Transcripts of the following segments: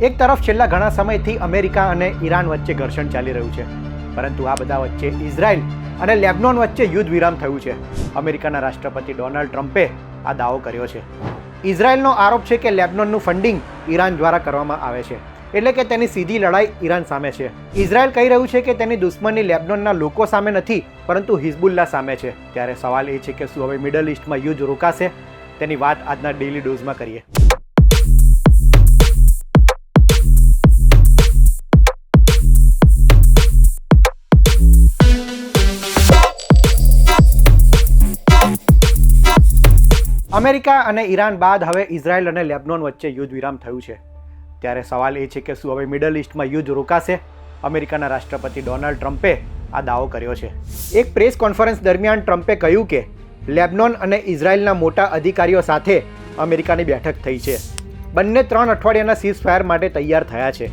એક તરફ છેલ્લા ઘણા સમયથી અમેરિકા અને ઈરાન વચ્ચે ઘર્ષણ ચાલી રહ્યું છે, પરંતુ આ બધા વચ્ચે ઇઝરાયલ અને લેબનોન વચ્ચે યુદ્ધ વિરામ થયું છે. અમેરિકાના રાષ્ટ્રપતિ ડોનાલ્ડ ટ્રમ્પે આ દાવો કર્યો છે. ઇઝરાયલનો આરોપ છે કે લેબનોનનું ફંડિંગ ઈરાન દ્વારા કરવામાં આવે છે, એટલે કે તેની સીધી લડાઈ ઈરાન સામે છે. ઇઝરાયલ કહી રહ્યું છે કે તેની દુશ્મની લેબનોનના લોકો સામે નથી, પરંતુ હિઝબુલ્લા સામે છે. ત્યારે સવાલ એ છે કે શું હવે મિડલ ઇસ્ટમાં યુદ્ધ રોકાશે? તેની વાત આજના ડેઇલી ડોઝમાં કરીએ. અમેરિકા અને ઈરાન બાદ હવે ઇઝરાયલ અને લેબનોન વચ્ચે યુદ્ધ વિરામ થયું છે. ત્યારે સવાલ એ છે કે શું હવે મિડલ ઇસ્ટમાં યુદ્ધ રોકાશે? અમેરિકાના રાષ્ટ્રપતિ ડોનાલ્ડ ટ્રમ્પે આ દાવો કર્યો છે. એક પ્રેસ કોન્ફરન્સ દરમિયાન ટ્રમ્પે કહ્યું કે લેબનોન અને ઇઝરાયલના મોટા અધિકારીઓ સાથે અમેરિકાની બેઠક થઈ છે. બંને 3 અઠવાડિયાના સીઝફાયર માટે તૈયાર થયા છે.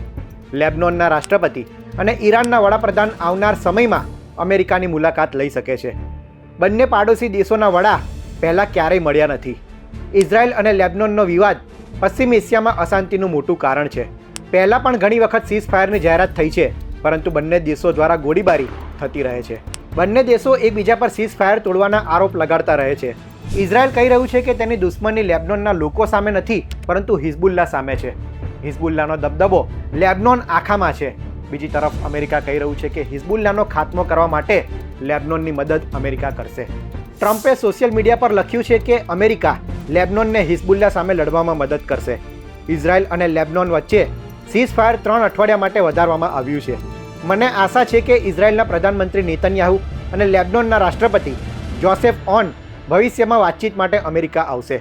લેબનોનના રાષ્ટ્રપતિ અને ઈરાનના વડાપ્રધાન આવનાર સમયમાં અમેરિકાની મુલાકાત લઈ શકે છે. બંને પાડોશી દેશોના વડા પહેલાં ક્યારેય મળ્યા નથી. ઇઝરાયલ અને લેબનોનનો વિવાદ પશ્ચિમ એશિયામાં અશાંતિનું મોટું કારણ છે. પહેલાં પણ ઘણી વખત સીઝફાયરની જાહેરાત થઈ છે, પરંતુ બંને દેશો દ્વારા ગોળીબારી થતી રહે છે. બંને દેશો એકબીજા પર સીઝફાયર તોડવાના આરોપ લગાડતા રહે છે. ઇઝરાયલ કહી રહ્યું છે કે તેની દુશ્મની લેબનોનના લોકો સામે નથી, પરંતુ હિઝબુલ્લા સામે છે. હિઝબુલ્લાનો દબદબો લેબનોન આખામાં છે. બીજી તરફ અમેરિકા કહી રહ્યું છે કે હિઝબુલ્લાનો ખાત્મો કરવા માટે લેબનોનની મદદ અમેરિકા કરશે. ટ્રમ્પે સોશિયલ મીડિયા પર લખ્યું છે કે અમેરિકા લેબનોનને હિઝબુલ્લા સામે લડવામાં મદદ કરશે. ઇઝરાયલ અને લેબનોન વચ્ચે સીઝફાયર 3 અઠવાડિયા માટે વધારવામાં આવ્યું છે. મને આશા છે કે ઇઝરાયલના પ્રધાનમંત્રી નેતન્યાહુ અને લેબનોનના રાષ્ટ્રપતિ જોસેફ ઓન ભવિષ્યમાં વાતચીત માટે અમેરિકા આવશે.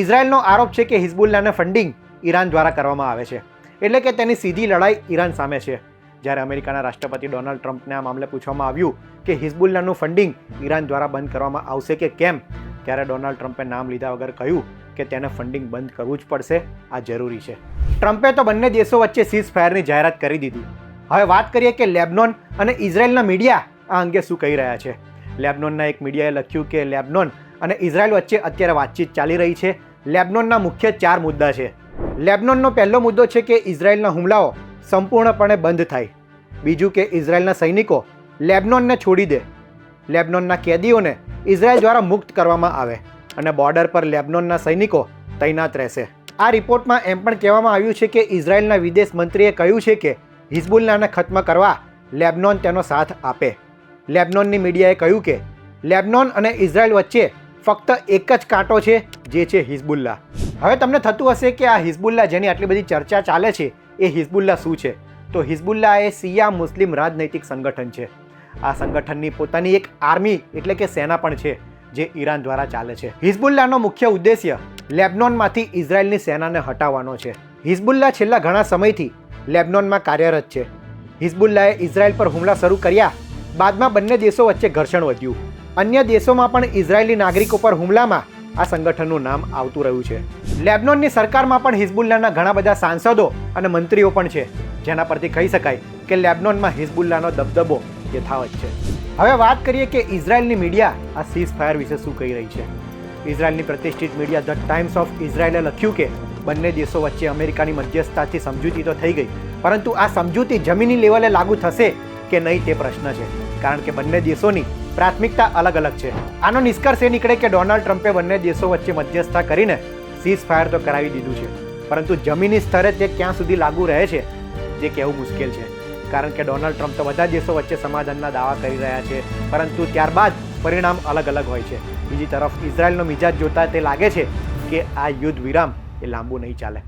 ઇઝરાયલનો આરોપ છે કે હિઝબુલ્લાને ફંડિંગ ઈરાન દ્વારા કરવામાં આવે છે, એટલે કે તેની સીધી લડાઈ ઈરાન સામે છે. જ્યારે અમેરિકાના રાષ્ટ્રપતિ ડોનાલ્ડ ટ્રમ્પને આ મામલે પૂછવામાં આવ્યું કે હિઝબુલ્લાનું ફંડિંગ ઈરાન દ્વારા બંધ કરવામાં આવશે કે કેમ, ત્યારે ડોનાલ્ડ ટ્રમ્પે નામ લીધા વગર કહ્યું કે તેને ફંડિંગ બંધ કરવું જ પડશે, આ જરૂરી છે. ટ્રમ્પે તો બંને દેશો વચ્ચે સીઝફાયરની જાહેરાત કરી દીધી. હવે વાત કરીએ કે લેબનોન અને ઇઝરાયલના મીડિયા આ અંગે શું કહી રહ્યા છે. લેબનોનના એક મીડિયાએ લખ્યું કે લેબનોન અને ઇઝરાયલ વચ્ચે અત્યારે વાતચીત ચાલી રહી છે. લેબનોનના મુખ્ય 4 મુદ્દા છે. લેબનોનનો પહેલો મુદ્દો છે કે ઇઝરાયલના હુમલાઓ સંપૂર્ણપણે બંધ થાય. બીજું કે ઇઝરાયલના સૈનિકો લેબનોનને છોડી દે. લેબનોનના કેદીઓને ઇઝરાયલ દ્વારા મુક્ત કરવામાં આવે અને બોર્ડર પર લેબનોનના સૈનિકો તૈનાત રહેશે. આ રિપોર્ટમાં એમ પણ કહેવામાં આવ્યું છે કે ઇઝરાયલના વિદેશ મંત્રીએ કહ્યું છે કે હિઝબુલ્લાને ખત્મ કરવા લેબનોન તેનો સાથ આપે. લેબનોનની મીડિયાએ કહ્યું કે લેબનોન અને ઇઝરાયલ વચ્ચે ફક્ત એક જ કાંટો છે, જે છે હિઝબુલ્લા. હવે તમને થતું હશે કે આ હિઝબુલ્લા જેની આટલી બધી ચર્ચા ચાલે છે, એ હિઝબુલ્લા શું છે? તો હિઝબુલ્લા એ શિયા મુસ્લિમ રાજનૈતિક સંગઠન છે. આ સંગઠનની પોતાની એક આર્મી એટલે કે સેના પણ છે, જે ઈરાન દ્વારા ચાલે છે. હિઝબુલ્લાનો મુખ્ય ઉદ્દેશ્ય લેબનોનમાંથી ઇઝરાયલની સેનાને હટાવવાનો છે. હિઝબુલ્લા છેલ્લા ઘણા સમયથી લેબનોનમાં કાર્યરત છે. હિઝબુલ્લાએ ઇઝરાયલ પર હુમલા શરૂ કર્યા બાદમાં બંને દેશો વચ્ચે ઘર્ષણ વધ્યું. અન્ય દેશોમાં પણ ઇઝરાયલી નાગરિકો પર હુમલામાં આ સંગઠનનું નામ આવતું રહ્યું છે. લેબનોનની સરકારમાં પણ હિઝબુલ્લાના ઘણા બધા સાંસદો અને મંત્રીઓ પણ છે, જેના પરથી કહી શકાય કે લેબનોનમાં હિઝબુલ્લાનો દબદબો યથાવત છે. હવે વાત કરીએ કે ઇઝરાયલની મીડિયા આ સીઝફાયર વિશે શું કહી રહી છે. ઇઝરાયલની પ્રતિષ્ઠિત મીડિયા ધ ટાઈમ્સ ઓફ ઇઝરાયલે લખ્યું કે બંને દેશો વચ્ચે અમેરિકાની મધ્યસ્થતાથી સમજૂતી તો થઈ ગઈ, પરંતુ આ સમજૂતી જમીની લેવલે લાગુ થશે કે નહીં તે પ્રશ્ન છે, કારણ કે બંને દેશોની પ્રાથમિકતા અલગ અલગ છે. આનો નિષ્કર્ષ એ નીકળે કે ડોનાલ્ડ ટ્રમ્પે બંને દેશો વચ્ચે મધ્યસ્થતા કરીને સીઝફાયર તો કરાવી દીધું છે, પરંતુ જમીની સ્તરે તે ક્યાં સુધી લાગુ રહે છે જે કહેવું મુશ્કેલ છે, કારણ કે ડોનાલ્ડ ટ્રમ્પ તો બધા દેશો વચ્ચે સમાધાનના દાવા કરી રહ્યા છે, પરંતુ ત્યારબાદ પરિણામ અલગ અલગ હોય છે. બીજી તરફ ઇઝરાયલનો મિજાજ જોતા તે લાગે છે કે આ યુદ્ધ વિરામ એ લાંબુ નહીં ચાલે.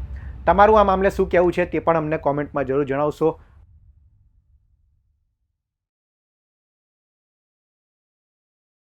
તમારું આ મામલે શું કહેવું છે તે પણ અમને કોમેન્ટમાં જરૂર જણાવશો.